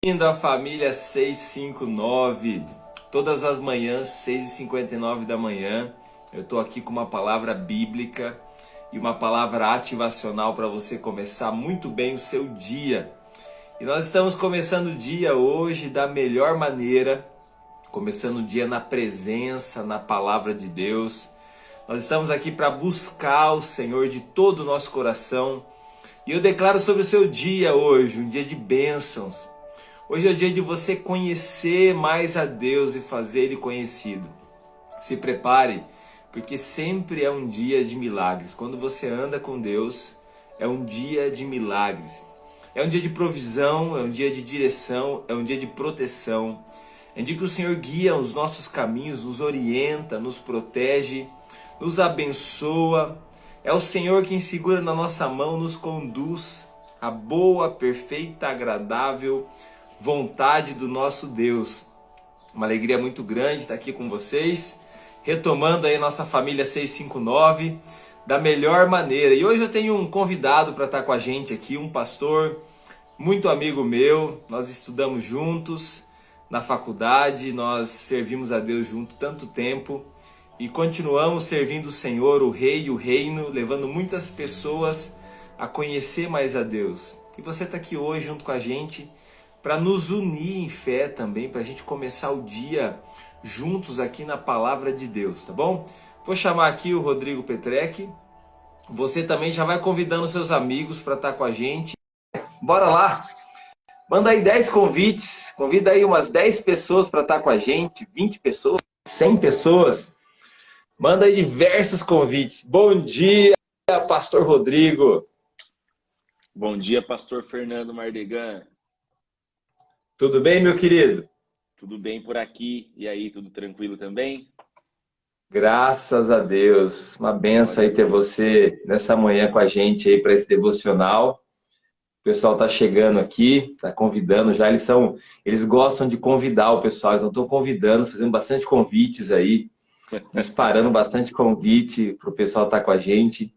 Bem-vindo à família 659. Todas as manhãs, 6h59 da manhã, eu estou aqui com uma palavra bíblica e uma palavra ativacional para você começar muito bem o seu dia. E nós estamos começando o dia hoje da melhor maneira, começando o dia na presença, na palavra de Deus. Nós estamos aqui para buscar o Senhor de todo o nosso coração. E eu declaro sobre o seu dia hoje, um dia de bênçãos. Hoje é o dia de você conhecer mais a Deus e fazer Ele conhecido. Se prepare, porque sempre é um dia de milagres. Quando você anda com Deus, é um dia de milagres. É um dia de provisão, é um dia de direção, é um dia de proteção. É um dia que o Senhor guia os nossos caminhos, nos orienta, nos protege, nos abençoa. É o Senhor quem segura na nossa mão, nos conduz à boa, perfeita, agradável vontade do nosso Deus. Uma alegria muito grande estar aqui com vocês, retomando aí nossa família 659 da melhor maneira. E hoje eu tenho um convidado para estar com a gente aqui, um pastor muito amigo meu. Nós estudamos juntos na faculdade, nós servimos a Deus junto tanto tempo e continuamos servindo o Senhor, o Rei e o Reino, levando muitas pessoas a conhecer mais a Deus. E você está aqui hoje junto com a gente para nos unir em fé também, para a gente começar o dia juntos aqui na Palavra de Deus, tá bom? Vou chamar aqui o Rodrigo Petrec. Você também já vai convidando seus amigos para estar com a gente. Bora lá! Manda aí 10 convites, convida aí umas 10 pessoas para estar com a gente, 20 pessoas, 100 pessoas. Manda aí diversos convites. Bom dia, Pastor Rodrigo. Bom dia, Pastor Fernando Mardegan. Tudo bem, meu querido? Tudo bem por aqui? E aí, tudo tranquilo também? Graças a Deus. Uma benção Glória aí a ter Deus. você nessa manhã com a gente aí para esse devocional. O pessoal tá chegando aqui, tá convidando já. Eles gostam de convidar o pessoal, então estou convidando, fazendo bastante convites aí, disparando bastante convite para o pessoal estar com a gente.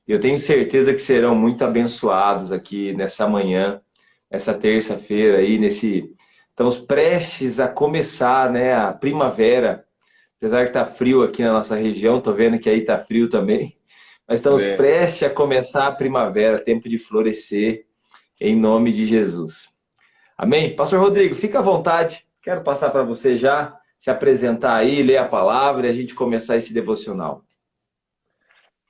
E eu tenho certeza que serão muito abençoados aqui nessa manhã, essa terça-feira aí, estamos prestes a começar, né, a primavera. Apesar que tá frio aqui na nossa região, tô vendo que aí tá frio também. Mas estamos É, prestes a começar a primavera, tempo de florescer, em nome de Jesus. Amém? Pastor Rodrigo, fica à vontade. Quero passar para você já se apresentar aí, ler a palavra e a gente começar esse devocional.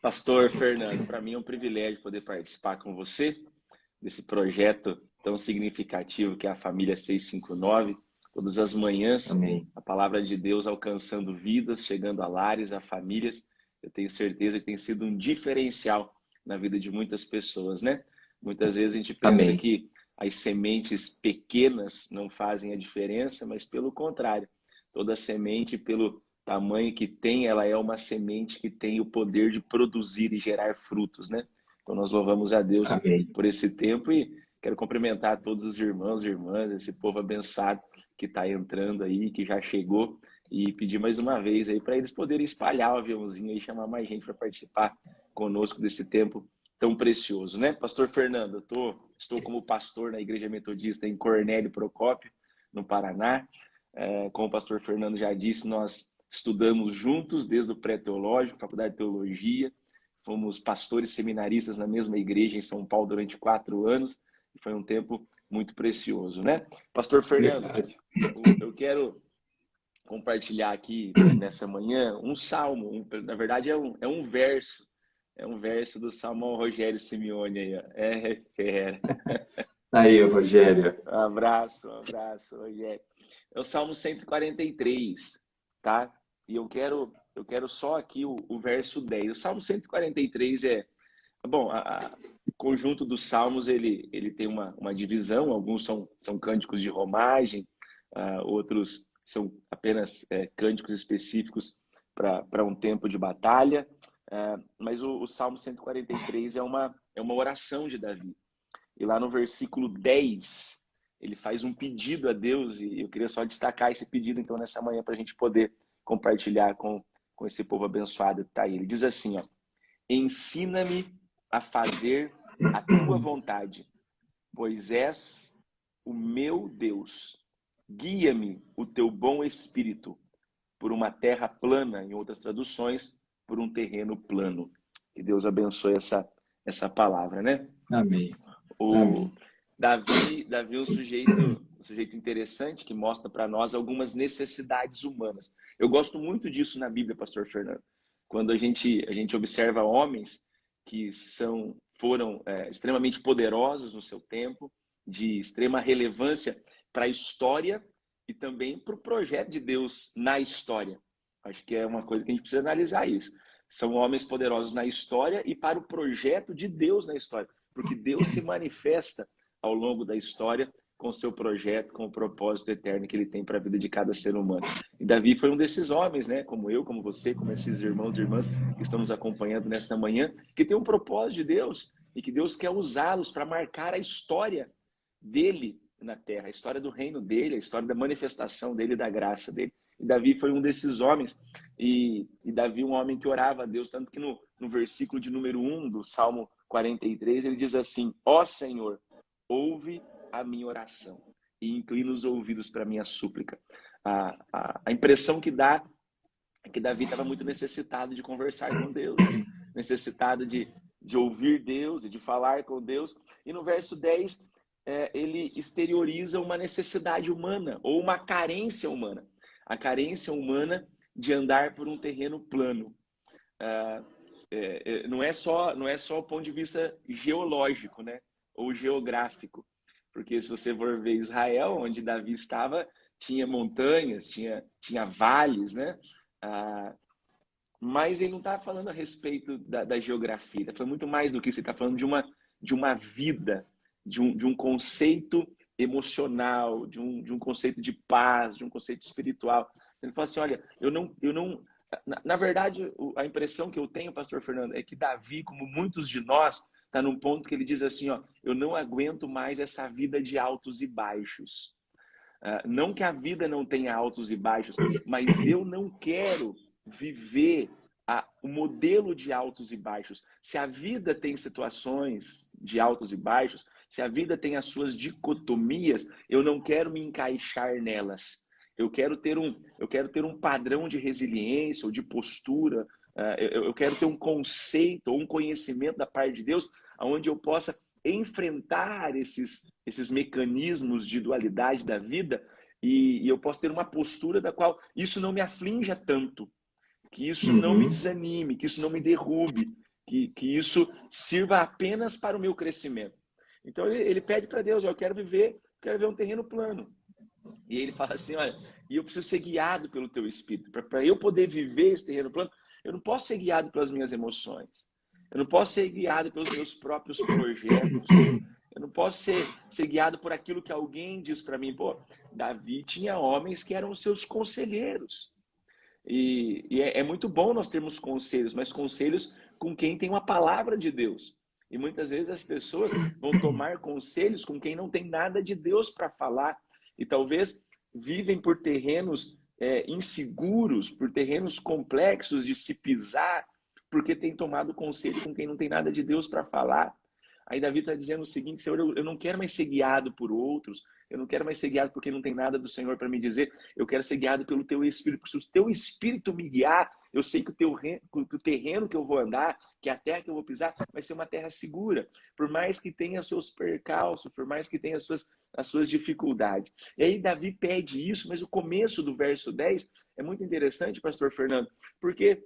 Pastor Fernando, para mim é um privilégio poder participar com você desse projeto tão significativo que é a Família 659. Todas as manhãs, Amém. a palavra de Deus alcançando vidas, chegando a lares, a famílias. Eu tenho certeza que tem sido um diferencial na vida de muitas pessoas, né? Muitas vezes a gente pensa Amém. que as sementes pequenas não fazem a diferença, mas pelo contrário, toda semente, pelo tamanho que tem, ela é uma semente que tem o poder de produzir e gerar frutos, né? Então nós louvamos a Deus Amém. por esse tempo e quero cumprimentar todos os irmãos e irmãs, esse povo abençoado que está entrando aí, que já chegou, e pedir mais uma vez aí para eles poderem espalhar o aviãozinho e chamar mais gente para participar conosco desse tempo tão precioso, né? Pastor Fernando, estou como pastor na Igreja Metodista em Cornélio Procópio, no Paraná. Como o pastor Fernando já disse, nós estudamos juntos desde o pré-teológico, faculdade de teologia, fomos pastores seminaristas na mesma igreja em São Paulo durante 4 anos, e foi um tempo muito precioso, né? Pastor Fernando, Verdade. eu quero compartilhar aqui nessa manhã um salmo, na verdade é um verso do Salmão Rogério Simeone aí, ó. É fera. Aí, Rogério. Um abraço, Rogério. É o Salmo 143, tá? E eu quero só aqui o verso 10. O Salmo 143 bom, o conjunto dos salmos ele tem uma divisão, alguns são cânticos de romagem, outros são apenas cânticos específicos para um tempo de batalha, mas o Salmo 143 é uma oração de Davi. E lá no versículo 10, ele faz um pedido a Deus, e eu queria só destacar esse pedido então nessa manhã para a gente poder compartilhar com esse povo abençoado que está aí. Ele diz assim, ó: ensina-me a fazer a tua vontade, pois és o meu Deus, guia-me o teu bom espírito por uma terra plana, em outras traduções, por um terreno plano. Que Deus abençoe essa palavra, né? Amém. O Amém. Davi é um sujeito interessante que mostra para nós algumas necessidades humanas. Eu gosto muito disso na Bíblia, pastor Fernando. Quando a gente observa homens que foram extremamente poderosos no seu tempo, de extrema relevância para a história e também para o projeto de Deus na história. Acho que é uma coisa que a gente precisa analisar isso. São homens poderosos na história e para o projeto de Deus na história, porque Deus se manifesta ao longo da história com o seu projeto, com o propósito eterno que ele tem para a vida de cada ser humano. E Davi foi um desses homens, né? Como eu, como você, como esses irmãos e irmãs que estão nos acompanhando nesta manhã, que tem um propósito de Deus e que Deus quer usá-los para marcar a história dele na terra, a história do reino dele, a história da manifestação dele, da graça dele. E Davi foi um desses homens, e Davi um homem que orava a Deus, tanto que no versículo de número 1 do Salmo 43, ele diz assim: ó Senhor, ouve a minha oração e inclina os ouvidos para a minha súplica. A impressão que dá é que Davi estava muito necessitado de conversar com Deus, necessitado de ouvir Deus e de falar com Deus. E no verso 10, ele exterioriza uma necessidade humana ou uma carência humana. A carência humana de andar por um terreno plano. Não é só o ponto de vista geológico, né? Ou geográfico. Porque se você for ver Israel, onde Davi estava, tinha montanhas, tinha vales, né? Mas ele não está falando a respeito da geografia. Está falando muito mais do que isso. Ele está falando de uma vida, de um conceito emocional, de um conceito de paz, de um conceito espiritual. Ele fala assim, olha, eu não na verdade, a impressão que eu tenho, pastor Fernando, é que Davi, como muitos de nós, está num ponto que ele diz assim, ó, eu não aguento mais essa vida de altos e baixos. Não que a vida não tenha altos e baixos, mas eu não quero viver o modelo de altos e baixos. Se a vida tem situações de altos e baixos, se a vida tem as suas dicotomias, eu não quero me encaixar nelas. Eu quero ter um padrão de resiliência ou de postura. Eu quero ter um conceito ou um conhecimento da parte de Deus, onde eu possa enfrentar esses mecanismos de dualidade da vida e eu posso ter uma postura da qual isso não me aflinja tanto, que isso não me desanime, que isso não me derrube, que isso sirva apenas para o meu crescimento. Então ele pede para Deus, eu quero viver um terreno plano. E ele fala assim, olha, eu preciso ser guiado pelo teu Espírito. Para eu poder viver esse terreno plano, eu não posso ser guiado pelas minhas emoções. Eu não posso ser guiado pelos meus próprios projetos. Eu não posso ser guiado por aquilo que alguém diz para mim. Pô, Davi tinha homens que eram os seus conselheiros. E é muito bom nós termos conselhos, mas conselhos com quem tem uma palavra de Deus. E muitas vezes as pessoas vão tomar conselhos com quem não tem nada de Deus para falar. E talvez vivem por terrenos inseguros, por terrenos complexos de se pisar, porque tem tomado conselho com quem não tem nada de Deus para falar. Aí Davi está dizendo o seguinte, Senhor, eu não quero mais ser guiado por outros, eu não quero mais ser guiado porque não tem nada do Senhor para me dizer, eu quero ser guiado pelo teu Espírito, porque se o teu Espírito me guiar, eu sei que o terreno que eu vou andar, que a terra que eu vou pisar, vai ser uma terra segura, por mais que tenha os seus percalços, por mais que tenha as suas dificuldades. E aí Davi pede isso, mas o começo do verso 10 é muito interessante, pastor Fernando, porque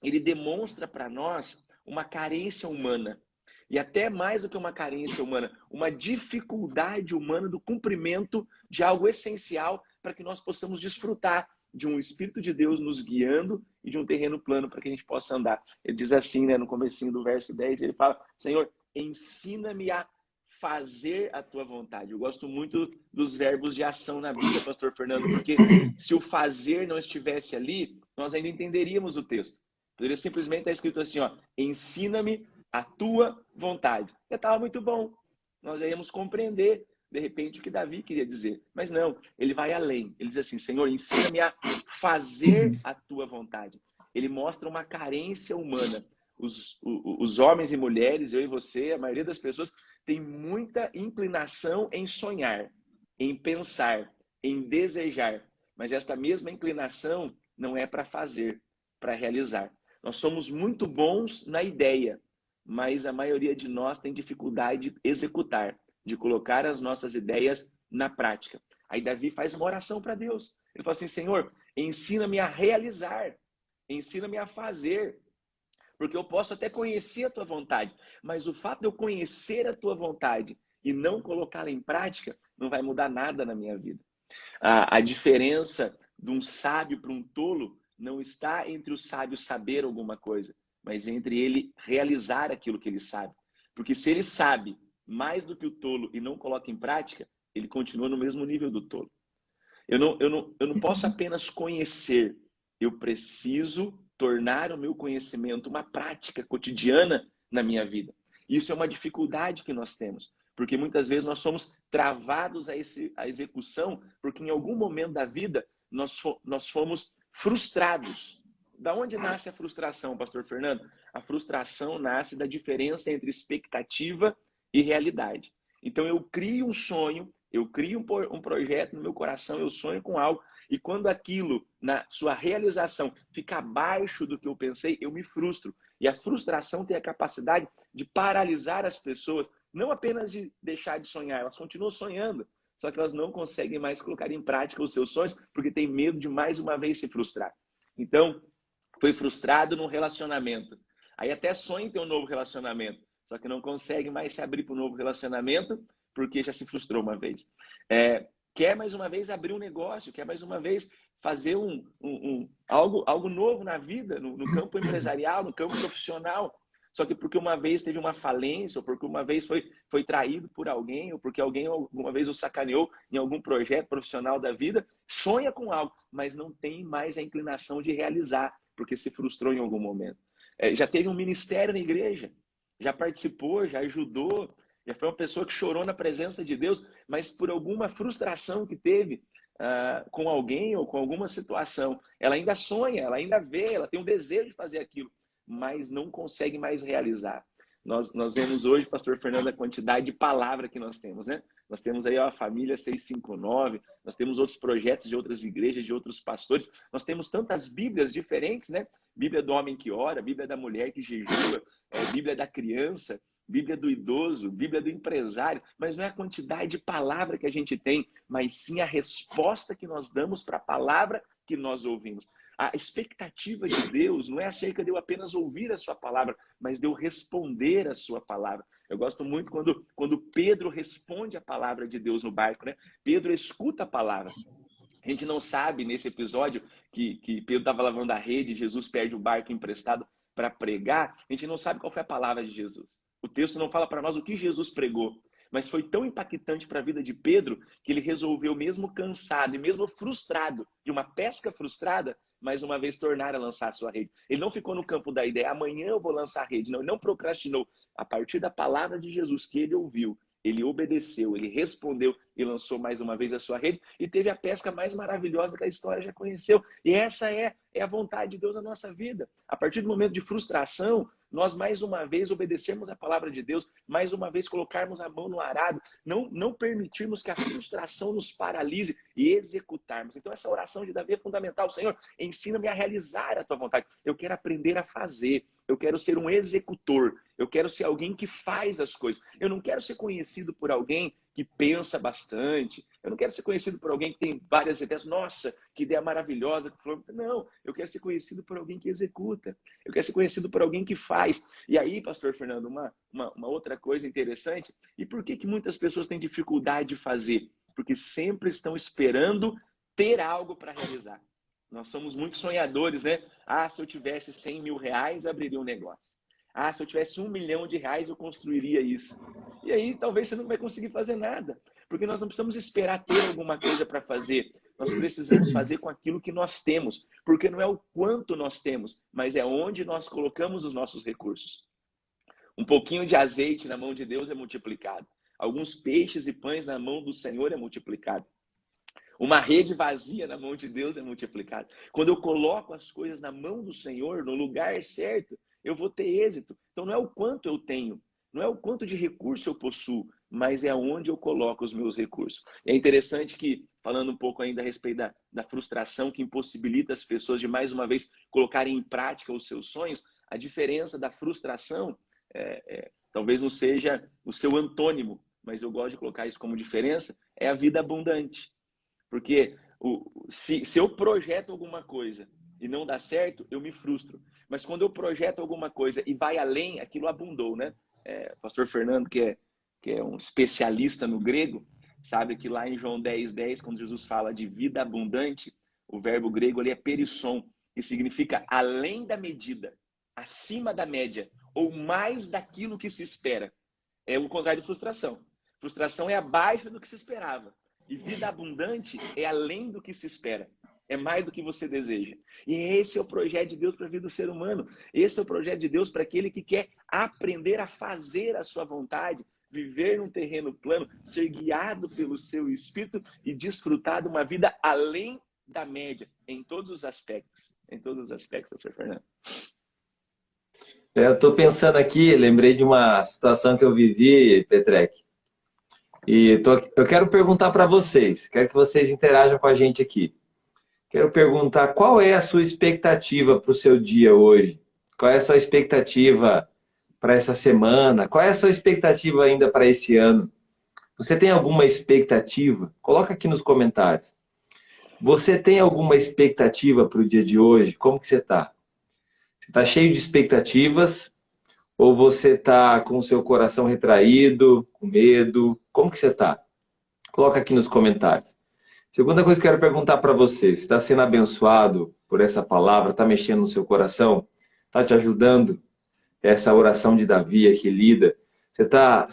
ele demonstra para nós uma carência humana. E até mais do que uma carência humana, uma dificuldade humana do cumprimento de algo essencial para que nós possamos desfrutar de um Espírito de Deus nos guiando e de um terreno plano para que a gente possa andar. Ele diz assim, né, no comecinho do verso 10, ele fala, Senhor, ensina-me a fazer a tua vontade. Eu gosto muito dos verbos de ação na Bíblia, pastor Fernando, porque se o fazer não estivesse ali, nós ainda entenderíamos o texto. Poderia simplesmente estar escrito assim, ó, ensina-me a tua vontade. Já estava muito bom. Nós já íamos compreender, de repente, o que Davi queria dizer. Mas não, ele vai além. Ele diz assim, Senhor, ensina-me a fazer a tua vontade. Ele mostra uma carência humana. Os homens e mulheres, eu e você, a maioria das pessoas, tem muita inclinação em sonhar. em pensar, em desejar, mas esta mesma inclinação não é para fazer, para realizar. Nós somos muito bons na ideia, mas a maioria de nós tem dificuldade de executar, de colocar as nossas ideias na prática. Aí Davi faz uma oração para Deus. Ele fala assim: Senhor, ensina-me a realizar, ensina-me a fazer, porque eu posso até conhecer a tua vontade, mas o fato de eu conhecer a tua vontade e não colocá-la em prática não vai mudar nada na minha vida. A diferença de um sábio para um tolo não está entre o sábio saber alguma coisa, mas entre ele realizar aquilo que ele sabe. Porque se ele sabe mais do que o tolo e não coloca em prática, ele continua no mesmo nível do tolo. Eu não posso apenas conhecer, eu preciso tornar o meu conhecimento uma prática cotidiana na minha vida. Isso é uma dificuldade que nós temos, porque muitas vezes nós somos travados a execução, porque em algum momento da vida nós fomos frustrados. Da onde nasce a frustração, pastor Fernando? A frustração nasce da diferença entre expectativa e realidade. Então eu crio um sonho, eu crio um projeto no meu coração, eu sonho com algo, e quando aquilo, na sua realização, fica abaixo do que eu pensei, eu me frustro. E a frustração tem a capacidade de paralisar as pessoas, não apenas de deixar de sonhar, elas continuam sonhando, só que elas não conseguem mais colocar em prática os seus sonhos, porque tem medo de mais uma vez se frustrar. Então, foi frustrado num relacionamento. Aí até sonha em ter um novo relacionamento, só que não consegue mais se abrir para um novo relacionamento, porque já se frustrou uma vez. Quer mais uma vez abrir um negócio, quer mais uma vez fazer algo novo na vida, no campo empresarial, no campo profissional. Só que porque uma vez teve uma falência, ou porque uma vez foi traído por alguém, ou porque alguém alguma vez o sacaneou em algum projeto profissional da vida, sonha com algo, mas não tem mais a inclinação de realizar, porque se frustrou em algum momento. Já teve um ministério na igreja, já participou, já ajudou, já foi uma pessoa que chorou na presença de Deus, mas por alguma frustração que teve com alguém ou com alguma situação, ela ainda sonha, ela ainda vê, ela tem um desejo de fazer aquilo, mas não consegue mais realizar. Nós vemos hoje, pastor Fernando, a quantidade de palavra que nós temos, né? Nós temos aí a família 659, nós temos outros projetos de outras igrejas, de outros pastores, nós temos tantas bíblias diferentes, né? Bíblia do homem que ora, Bíblia da mulher que jejua, Bíblia da criança, Bíblia do idoso, Bíblia do empresário, mas não é a quantidade de palavra que a gente tem, mas sim a resposta que nós damos para a palavra que nós ouvimos. A expectativa de Deus não é acerca de eu apenas ouvir a sua palavra, mas de eu responder a sua palavra. Eu gosto muito quando Pedro responde a palavra de Deus no barco, né? Pedro escuta a palavra. A gente não sabe nesse episódio que Pedro estava lavando a rede, Jesus perde o barco emprestado para pregar, a gente não sabe qual foi a palavra de Jesus. O texto não fala para nós o que Jesus pregou, mas foi tão impactante para a vida de Pedro que ele resolveu, mesmo cansado e mesmo frustrado de uma pesca frustrada, mais uma vez tornar a lançar a sua rede. Ele não ficou no campo da ideia, amanhã eu vou lançar a rede. Não, ele não procrastinou. A partir da palavra de Jesus que ele ouviu, ele obedeceu, ele respondeu e lançou mais uma vez a sua rede e teve a pesca mais maravilhosa que a história já conheceu. E essa é a vontade de Deus na nossa vida. A partir do momento de frustração, nós mais uma vez obedecermos a palavra de Deus, mais uma vez colocarmos a mão no arado, não permitirmos que a frustração nos paralise e executarmos. Então essa oração de Davi é fundamental. Senhor, ensina-me a realizar a tua vontade. Eu quero aprender a fazer. Eu quero ser um executor. Eu quero ser alguém que faz as coisas. Eu não quero ser conhecido por alguém que pensa bastante. Eu não quero ser conhecido por alguém que tem várias ideias. Nossa, que ideia maravilhosa. Não, eu quero ser conhecido por alguém que executa. Eu quero ser conhecido por alguém que faz. E aí, pastor Fernando, uma outra coisa interessante. E por que muitas pessoas têm dificuldade de fazer? Porque sempre estão esperando ter algo para realizar. Nós somos muito sonhadores, né? Se eu tivesse 100 mil reais, abriria um negócio. Se eu tivesse 1 milhão de reais, eu construiria isso. E aí, talvez você não vai conseguir fazer nada. Porque nós não precisamos esperar ter alguma coisa para fazer. Nós precisamos fazer com aquilo que nós temos. Porque não é o quanto nós temos, mas é onde nós colocamos os nossos recursos. Um pouquinho de azeite na mão de Deus é multiplicado. Alguns peixes e pães na mão do Senhor é multiplicado. Uma rede vazia na mão de Deus é multiplicada. Quando eu coloco as coisas na mão do Senhor, no lugar certo, eu vou ter êxito. Então não é o quanto eu tenho, Não é o quanto de recurso eu possuo, mas é onde eu coloco os meus recursos. É interessante que, falando um pouco ainda a respeito da frustração que impossibilita as pessoas de, mais uma vez, colocarem em prática os seus sonhos, a diferença da frustração talvez não seja o seu antônimo, mas eu gosto de colocar isso como diferença, é a vida abundante. Porque se eu projeto alguma coisa e não dá certo, eu me frustro. Mas quando eu projeto alguma coisa e vai além, aquilo abundou, né? Pastor Fernando, que é um especialista no grego, sabe que lá em João 10:10, quando Jesus fala de vida abundante, o verbo grego ali é perisson, que significa além da medida, acima da média, ou mais daquilo que se espera. É o contrário de frustração. Frustração é abaixo do que se esperava. E vida abundante é além do que se espera. É mais do que você deseja. E esse é o projeto de Deus para a vida do ser humano. Esse é o projeto de Deus para aquele que quer aprender a fazer a sua vontade, viver num terreno plano, ser guiado pelo seu espírito e desfrutar de uma vida além da média, em todos os aspectos. Em todos os aspectos, Pastor Fernando. Eu estou pensando aqui, lembrei de uma situação que eu vivi, Petrec. E eu quero perguntar para vocês, quero que vocês interajam com a gente aqui. Quero perguntar qual é a sua expectativa para o seu dia hoje? Qual é a sua expectativa para essa semana? Qual é a sua expectativa ainda para esse ano? Você tem alguma expectativa? Coloca aqui nos comentários. Você tem alguma expectativa para o dia de hoje? Como que você está? Você está cheio de expectativas? Ou você está com o seu coração retraído, com medo? Como que você está? Coloca aqui nos comentários. Segunda coisa que eu quero perguntar para você, você está sendo abençoado por essa palavra? Está mexendo no seu coração? Está te ajudando? Essa oração de Davi aqui lida, você tá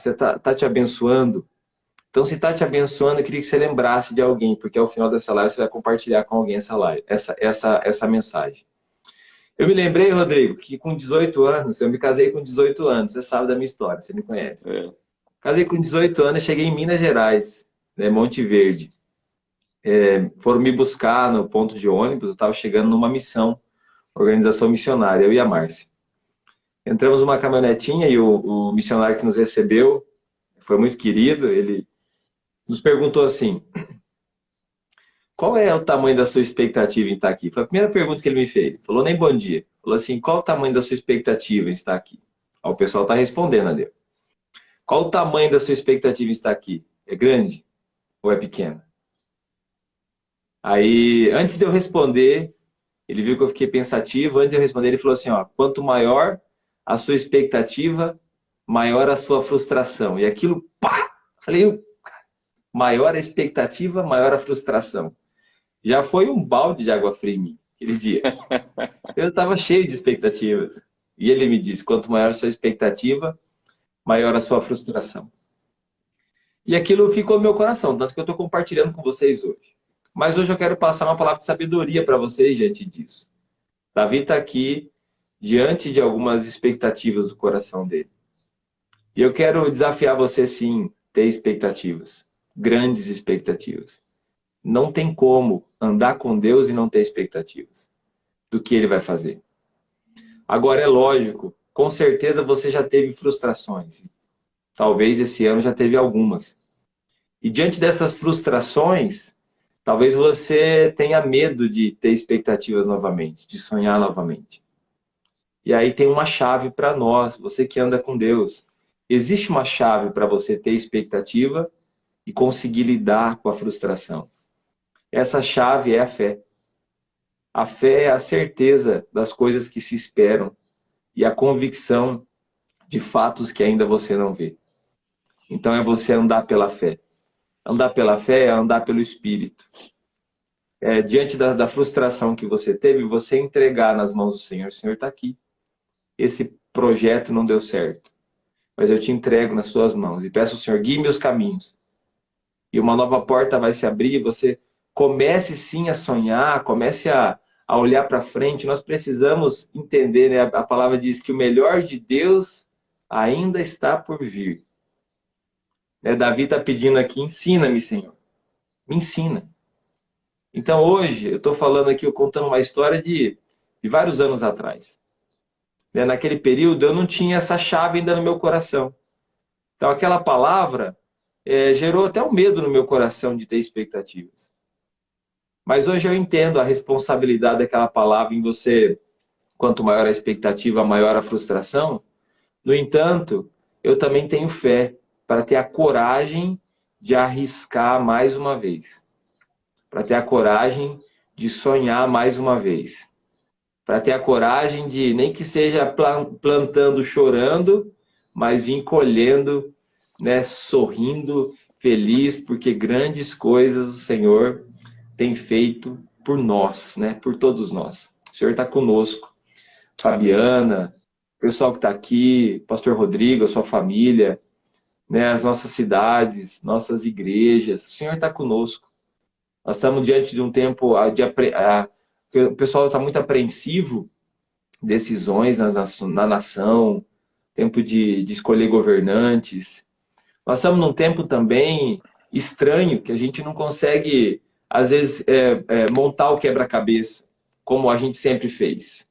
te abençoando? Então, se está te abençoando, eu queria que você lembrasse de alguém, porque ao final dessa live você vai compartilhar com alguém essa live, essa mensagem. Eu me lembrei, Rodrigo, que com 18 anos, eu me casei com 18 anos, você sabe da minha história, você me conhece. Casei com 18 anos, cheguei em Minas Gerais, né, Monte Verde. Foram me buscar no ponto de ônibus, eu estava chegando numa missão, organização missionária, eu e a Márcia. Entramos numa caminhonetinha e o missionário que nos recebeu foi muito querido, ele nos perguntou assim, qual é o tamanho da sua expectativa em estar aqui? Foi a primeira pergunta que ele me fez. Falou nem bom dia. Falou assim, qual o tamanho da sua expectativa em estar aqui? Ó, o pessoal está respondendo, Adeu. Qual o tamanho da sua expectativa em estar aqui? É grande ou é pequena? Aí, antes de eu responder, ele viu que eu fiquei pensativo. Antes de eu responder, ele falou assim, ó, quanto maior a sua expectativa, maior a sua frustração. E aquilo, pá! Falei, maior a expectativa, maior a frustração. Já foi um balde de água fria em mim, aquele dia. Eu estava cheio de expectativas. E ele me disse, quanto maior a sua expectativa, maior a sua frustração. E aquilo ficou no meu coração, tanto que eu estou compartilhando com vocês hoje. Mas hoje eu quero passar uma palavra de sabedoria para vocês diante disso. Davi está aqui diante de algumas expectativas do coração dele. E eu quero desafiar você, sim, ter expectativas. Grandes expectativas. Não tem como andar com Deus e não ter expectativas do que Ele vai fazer. Agora, é lógico, com certeza você já teve frustrações. Talvez esse ano já teve algumas. E diante dessas frustrações, talvez você tenha medo de ter expectativas novamente, de sonhar novamente. E aí tem uma chave para nós, você que anda com Deus. Existe uma chave para você ter expectativa e conseguir lidar com a frustração. Essa chave é a fé. A fé é a certeza das coisas que se esperam e a convicção de fatos que ainda você não vê. Então é você andar pela fé. Andar pela fé é andar pelo Espírito. Diante da frustração que você teve, você entregar nas mãos do Senhor. O Senhor está aqui. Esse projeto não deu certo. Mas eu te entrego nas suas mãos. E peço ao Senhor, guie meus caminhos. E uma nova porta vai se abrir. E você comece sim a sonhar. Comece a olhar para frente. Nós precisamos entender, né? A palavra diz que o melhor de Deus ainda está por vir. Davi está pedindo aqui, ensina-me, Senhor. Me ensina. Então hoje, eu estou falando aqui, eu contando uma história de vários anos atrás. Naquele período, eu não tinha essa chave ainda no meu coração. Então aquela palavra gerou até um medo no meu coração de ter expectativas. Mas hoje eu entendo a responsabilidade daquela palavra em você. Quanto maior a expectativa, maior a frustração. No entanto, eu também tenho fé para ter a coragem de arriscar mais uma vez, para ter a coragem de sonhar mais uma vez, para ter a coragem de, nem que seja plantando, chorando, mas vir colhendo, né, sorrindo, feliz, porque grandes coisas o Senhor tem feito por nós, né, por todos nós. O Senhor está conosco. Amém. Fabiana, o pessoal que está aqui, Pastor Rodrigo, a sua família, né, as nossas cidades, nossas igrejas. O Senhor está conosco. Nós estamos diante de um tempo que o pessoal está muito apreensivo, decisões na nação, tempo de escolher governantes. Nós estamos num tempo também estranho, que a gente não consegue, às vezes, montar o quebra-cabeça, como a gente sempre fez.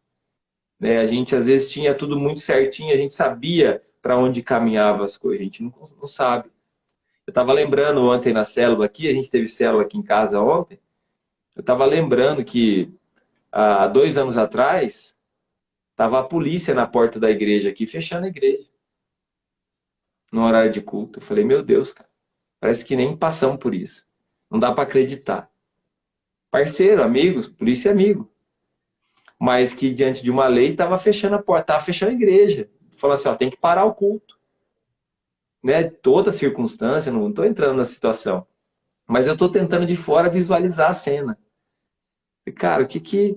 Né? A gente, às vezes, tinha tudo muito certinho, a gente sabia para onde caminhava as coisas, a gente não sabe. Eu estava lembrando ontem na célula aqui, a gente teve célula aqui em casa ontem, eu estava lembrando que há 2 anos atrás, estava a polícia na porta da igreja aqui, fechando a igreja, no horário de culto. Eu falei, meu Deus, cara, parece que nem passamos por isso. Não dá para acreditar. Parceiro, amigos, polícia é amigo. Mas que diante de uma lei estava fechando a porta, estava fechando a igreja. Falando assim, ó, tem que parar o culto. Né? Toda circunstância, não estou entrando na situação. Mas eu estou tentando de fora visualizar a cena. E, cara, o que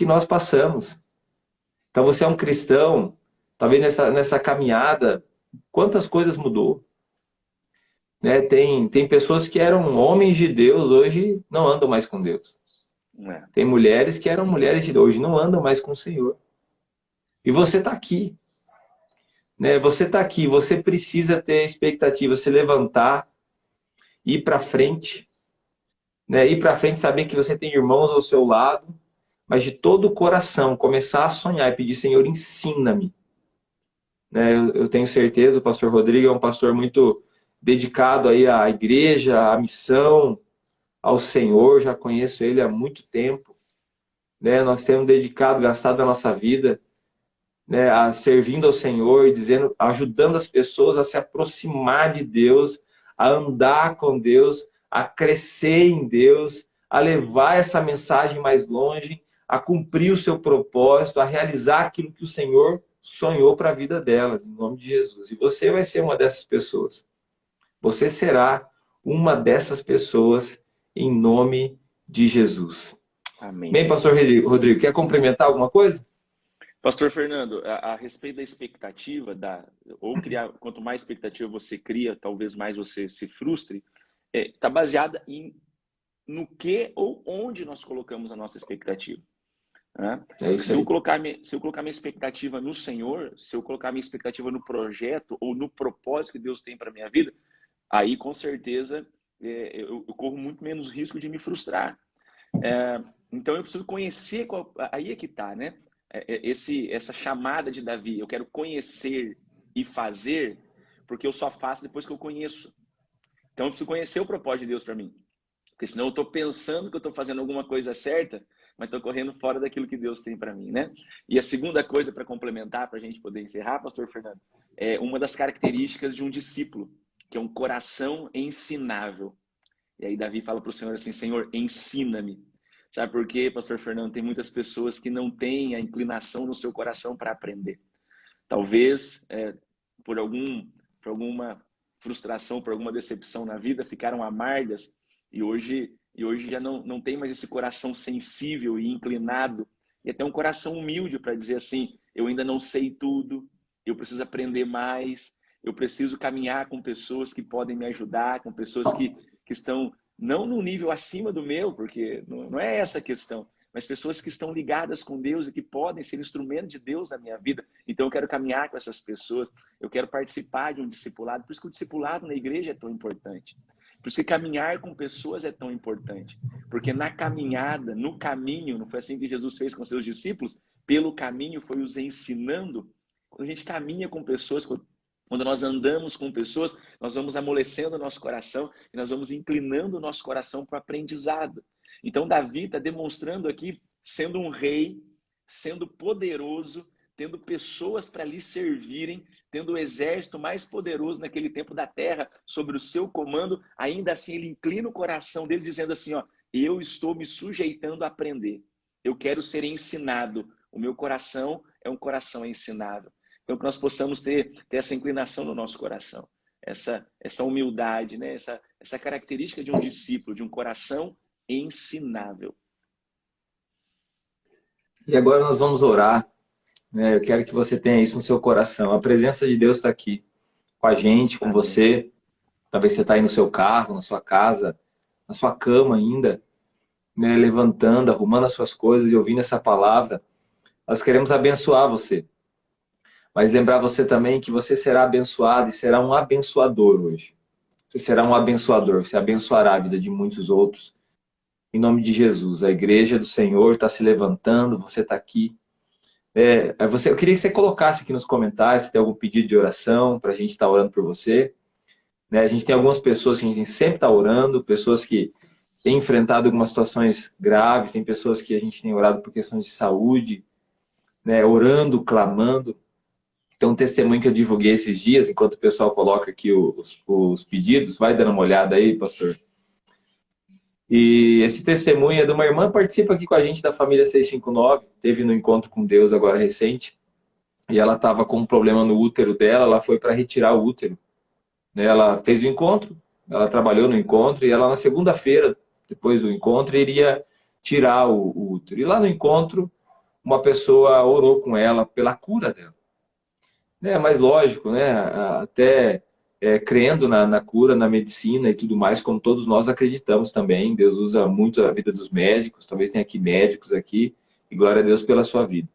nós passamos? Então você é um cristão, talvez nessa caminhada, quantas coisas mudou? Né? Tem pessoas que eram homens de Deus, hoje não andam mais com Deus. É. Tem mulheres que eram mulheres de Deus, hoje não andam mais com o Senhor. E você está aqui. Né? Você está aqui, você precisa ter expectativa, se levantar, ir para frente. Né? Ir para frente, saber que você tem irmãos ao seu lado, mas de todo o coração, começar a sonhar e pedir, Senhor, ensina-me. Né? Eu tenho certeza, o pastor Rodrigo é um pastor muito dedicado aí à igreja, à missão, ao Senhor, já conheço ele há muito tempo. Né? Nós temos dedicado, gastado a nossa vida, né, servindo ao Senhor e dizendo, ajudando as pessoas a se aproximar de Deus, a andar com Deus, a crescer em Deus, a levar essa mensagem mais longe, a cumprir o seu propósito, a realizar aquilo que o Senhor sonhou para a vida delas, em nome de Jesus. E você vai ser uma dessas pessoas. Você será uma dessas pessoas em nome de Jesus. Amém. Bem, pastor Rodrigo, quer complementar alguma coisa? Pastor Fernando, a respeito da expectativa, ou criar, quanto mais expectativa você cria, talvez mais você se frustre, está baseada no que ou onde nós colocamos a nossa expectativa. Né? É isso Se eu aí. colocar minha expectativa no Senhor, se eu colocar minha expectativa no projeto ou no propósito que Deus tem para minha vida, aí com certeza eu corro muito menos risco de me frustrar. Então eu preciso conhecer aí é que tá, né? Essa chamada de Davi, eu quero conhecer e fazer, porque eu só faço depois que eu conheço. Então eu preciso conhecer o propósito de Deus para mim, porque senão eu estou pensando que eu estou fazendo alguma coisa certa, mas estou correndo fora daquilo que Deus tem para mim, né? E a segunda coisa para complementar, para a gente poder encerrar, pastor Fernando, é uma das características de um discípulo, que é um coração ensinável. E aí Davi fala para o Senhor assim, Senhor, ensina-me. Sabe por quê, pastor Fernando? Tem muitas pessoas que não têm a inclinação no seu coração para aprender. Talvez por alguma frustração, por alguma decepção na vida, ficaram amargas e hoje já não tem mais esse coração sensível e inclinado, e até um coração humilde para dizer assim, eu ainda não sei tudo, eu preciso aprender mais, eu preciso caminhar com pessoas que podem me ajudar, com pessoas que estão não no nível acima do meu, porque não é essa a questão, mas pessoas que estão ligadas com Deus e que podem ser instrumento de Deus na minha vida. Então eu quero caminhar com essas pessoas, eu quero participar de um discipulado, por isso que o discipulado na igreja é tão importante. Por isso que caminhar com pessoas é tão importante. Porque na caminhada, no caminho, não foi assim que Jesus fez com seus discípulos? Pelo caminho foi os ensinando. Quando a gente caminha com pessoas, Quando nós andamos com pessoas, nós vamos amolecendo o nosso coração e nós vamos inclinando o nosso coração para o aprendizado. Então, Davi está demonstrando aqui, sendo um rei, sendo poderoso, tendo pessoas para lhe servirem, tendo o exército mais poderoso naquele tempo da terra sobre o seu comando, ainda assim ele inclina o coração dele dizendo assim, ó, eu estou me sujeitando a aprender. Eu quero ser ensinado. O meu coração é um coração ensinável. Então, que nós possamos ter essa inclinação no nosso coração, essa humildade, né? essa característica de um discípulo, de um coração ensinável. E agora nós vamos orar, né? Eu quero que você tenha isso no seu coração. A presença de Deus está aqui com a gente, com Amém. você. Talvez você está aí no seu carro, na sua casa, na sua cama ainda, né? Levantando, arrumando as suas coisas e ouvindo essa palavra. Nós queremos abençoar você. Mas lembrar você também que você será abençoado e será um abençoador hoje. Você será um abençoador, você abençoará a vida de muitos outros. Em nome de Jesus, a igreja do Senhor está se levantando, você está aqui. Eu queria que você colocasse aqui nos comentários se tem algum pedido de oração para a gente estar orando por você. Né, a gente tem algumas pessoas que a gente sempre está orando, pessoas que têm enfrentado algumas situações graves, tem pessoas que a gente tem orado por questões de saúde, né, orando, clamando. Tem um testemunho que eu divulguei esses dias, enquanto o pessoal coloca aqui os pedidos, vai dando uma olhada aí, pastor. E esse testemunho é de uma irmã que participa aqui com a gente da família 659, teve no encontro com Deus agora recente, e ela estava com um problema no útero dela, ela foi para retirar o útero. Né? Ela fez o encontro, ela trabalhou no encontro, e ela na segunda-feira, depois do encontro, iria tirar o útero. E lá no encontro, uma pessoa orou com ela pela cura dela. É mais lógico, né? Até crendo na cura, na medicina e tudo mais, como todos nós acreditamos também. Deus usa muito a vida dos médicos, talvez tenha aqui médicos aqui, e glória a Deus pela sua vida.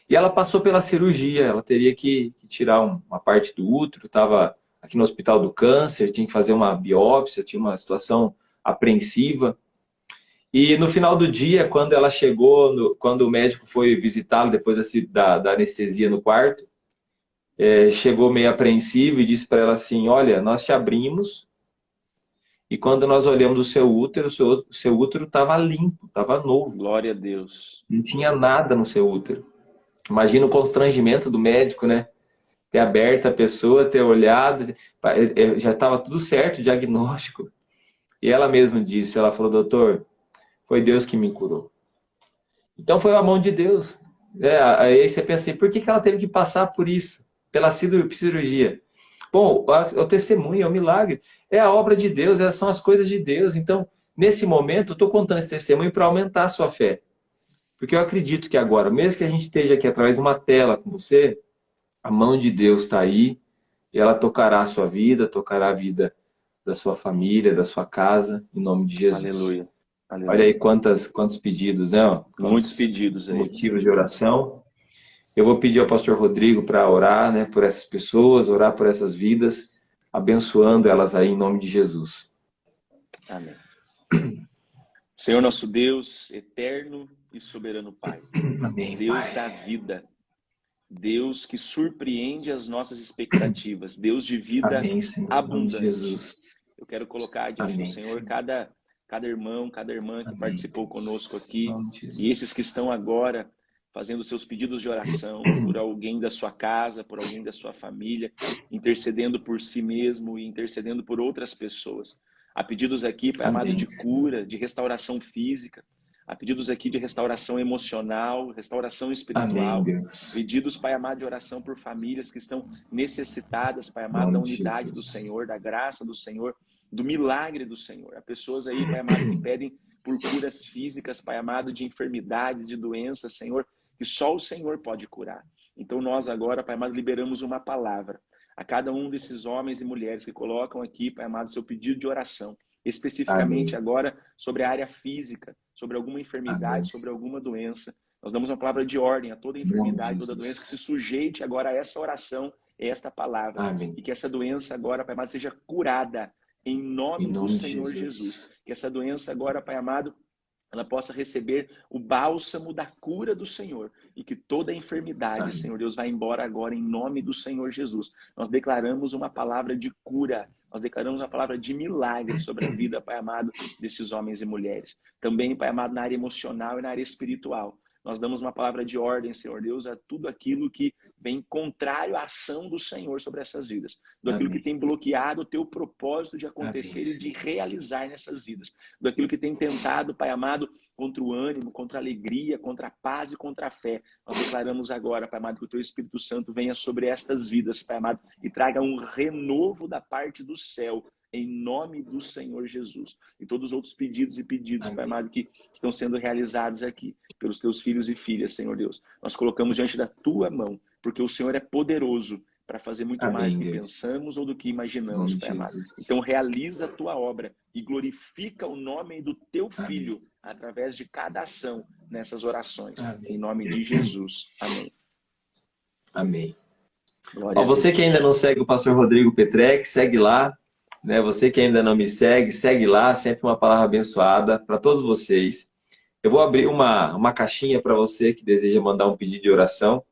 E ela passou pela cirurgia, ela teria que tirar uma parte do útero, estava aqui no Hospital do Câncer, tinha que fazer uma biópsia, tinha uma situação apreensiva. E no final do dia, quando ela chegou, quando o médico foi visitá-la depois da anestesia no quarto, chegou meio apreensivo e disse para ela assim, olha, nós te abrimos e quando nós olhamos o seu útero estava limpo, estava novo. Glória a Deus. Não tinha nada no seu útero. Imagina o constrangimento do médico, né? Ter aberto a pessoa, ter olhado, já estava tudo certo, o diagnóstico. E ela mesma disse, ela falou, doutor, foi Deus que me curou. Então foi a mão de Deus. Aí você pensa assim, por que ela teve que passar por isso? Pela cirurgia. Bom, o testemunho é um milagre. É a obra de Deus, são as coisas de Deus. Então, nesse momento, eu estou contando esse testemunho para aumentar a sua fé. Porque eu acredito que agora, mesmo que a gente esteja aqui através de uma tela com você, a mão de Deus está aí e ela tocará a sua vida, tocará a vida da sua família, da sua casa, em nome de Jesus. Aleluia. Aleluia. Olha aí quantos pedidos, né? Muitos pedidos aí. Motivos de oração. Eu vou pedir ao pastor Rodrigo para orar, né, por essas pessoas, orar por essas vidas, abençoando elas aí em nome de Jesus. Amém. Senhor nosso Deus, eterno e soberano Pai. Amém, Deus Pai. da vida. Deus que surpreende as nossas expectativas. Deus de vida Amém, Senhor, abundante. em nome de Jesus. Eu quero colocar diante do Senhor cada irmão, cada irmã que participou conosco aqui e esses que estão agora fazendo seus pedidos de oração por alguém da sua casa, por alguém da sua família, intercedendo por si mesmo e intercedendo por outras pessoas. Há pedidos aqui, Pai amado, de cura, de restauração física. Há pedidos aqui de restauração emocional, restauração espiritual. Amém, pedidos, Pai amado, de oração por famílias que estão necessitadas, Pai amado, da unidade do Senhor, da graça do Senhor, do milagre do Senhor. Há pessoas aí, Pai amado, que pedem por curas físicas, Pai amado, de enfermidades, de doenças, Senhor, que só o Senhor pode curar. Então nós agora, Pai amado, liberamos uma palavra a cada um desses homens e mulheres que colocam aqui, Pai amado, seu pedido de oração, especificamente agora sobre a área física, sobre alguma enfermidade, sobre alguma doença. Nós damos uma palavra de ordem a toda enfermidade, toda doença, que se sujeite agora a essa oração, a esta palavra. Amém. E que essa doença agora, Pai amado, seja curada em nome do Senhor Jesus. Que essa doença agora, Pai amado, ela possa receber o bálsamo da cura do Senhor e que toda enfermidade, Amém. Senhor Deus, vai embora agora em nome do Senhor Jesus. Nós declaramos uma palavra de cura, nós declaramos uma palavra de milagre sobre a vida, Pai amado, desses homens e mulheres. Também, Pai amado, na área emocional e na área espiritual. Nós damos uma palavra de ordem, Senhor Deus, a tudo aquilo que vem contrário à ação do Senhor sobre essas vidas. Do aquilo que tem bloqueado o teu propósito de acontecer e de realizar nessas vidas. Do aquilo que tem tentado, Pai amado, contra o ânimo, contra a alegria, contra a paz e contra a fé. Nós declaramos agora, Pai amado, que o teu Espírito Santo venha sobre estas vidas, Pai amado, e traga um renovo da parte do céu, em nome do Senhor Jesus. E todos os outros pedidos, Amém. Pai amado, que estão sendo realizados aqui pelos teus filhos e filhas, Senhor Deus. Nós colocamos diante da tua mão, porque o Senhor é poderoso para fazer muito Amém, mais do que Deus. pensamos ou do que imaginamos, Pai amado. Então realiza a tua obra e glorifica o nome do teu Filho através de cada ação nessas orações. Amém. Em nome de Jesus. Amém. Amém. Glória a Você Deus. que ainda não segue o pastor Rodrigo Petrec, segue lá. Né? Você que ainda não me segue, segue lá. Sempre uma palavra abençoada para todos vocês. Eu vou abrir uma caixinha para você que deseja mandar um pedido de oração.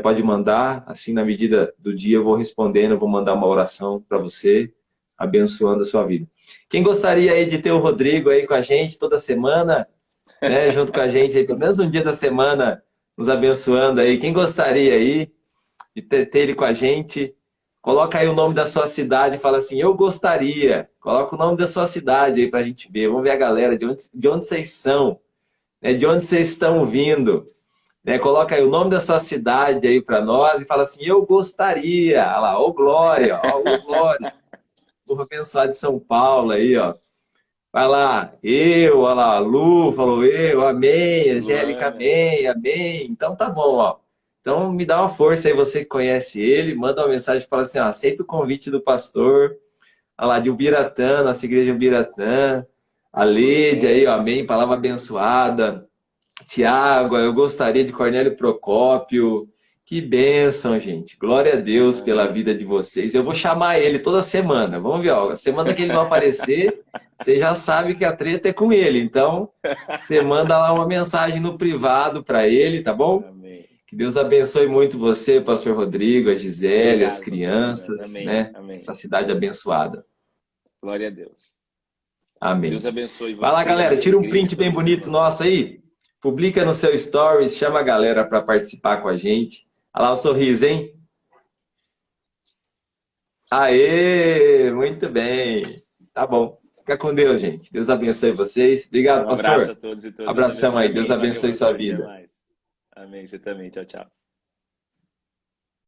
Pode mandar, assim, na medida do dia eu vou respondendo, eu vou mandar uma oração para você, abençoando a sua vida. Quem gostaria aí de ter o Rodrigo aí com a gente toda semana, né, junto com a gente, aí, pelo menos um dia da semana, nos abençoando aí. Quem gostaria aí de ter ele com a gente, coloca aí o nome da sua cidade e fala assim, eu gostaria. Coloca o nome da sua cidade aí para a gente ver. Vamos ver a galera, de onde vocês são, né, de onde vocês estão vindo. Né, coloca aí o nome da sua cidade aí para nós e fala assim, eu gostaria. Olha lá, ô Glória, ô Glória. Povo abençoado de São Paulo aí, ó. Vai lá, olha lá, a Lu falou eu, amém, Angélica, amém, amém. Então tá bom, ó. Então me dá uma força aí, você que conhece ele, manda uma mensagem e fala assim, ó, aceita o convite do pastor, olha lá, de Ubiratã, nossa igreja Ubiratã, a Leide aí, ó, amém, palavra abençoada. Tiago, eu gostaria de Cornélio Procópio. Que bênção, gente. Glória a Deus pela vida de vocês. Eu vou chamar ele toda semana. Vamos ver, ó. Semana que ele não aparecer, você já sabe que a treta é com ele. Então, você manda lá uma mensagem no privado para ele, tá bom? Amém. Que Deus abençoe muito você, pastor Rodrigo, a Gisele, Obrigado, as crianças, amém, né? amém. Essa cidade abençoada. Glória a Deus. Amém. Deus abençoe você. Vai lá, galera. Tira um print bem bonito nosso aí. Publica no seu stories, chama a galera para participar com a gente. Olha lá o sorriso, hein? Aê, muito bem. Tá bom. Fica com Deus, gente. Deus abençoe vocês. Obrigado, pastor. Um abraço a todos e todas. Abração aí. Deus abençoe sua vida. Amém. Você também. Tchau, tchau.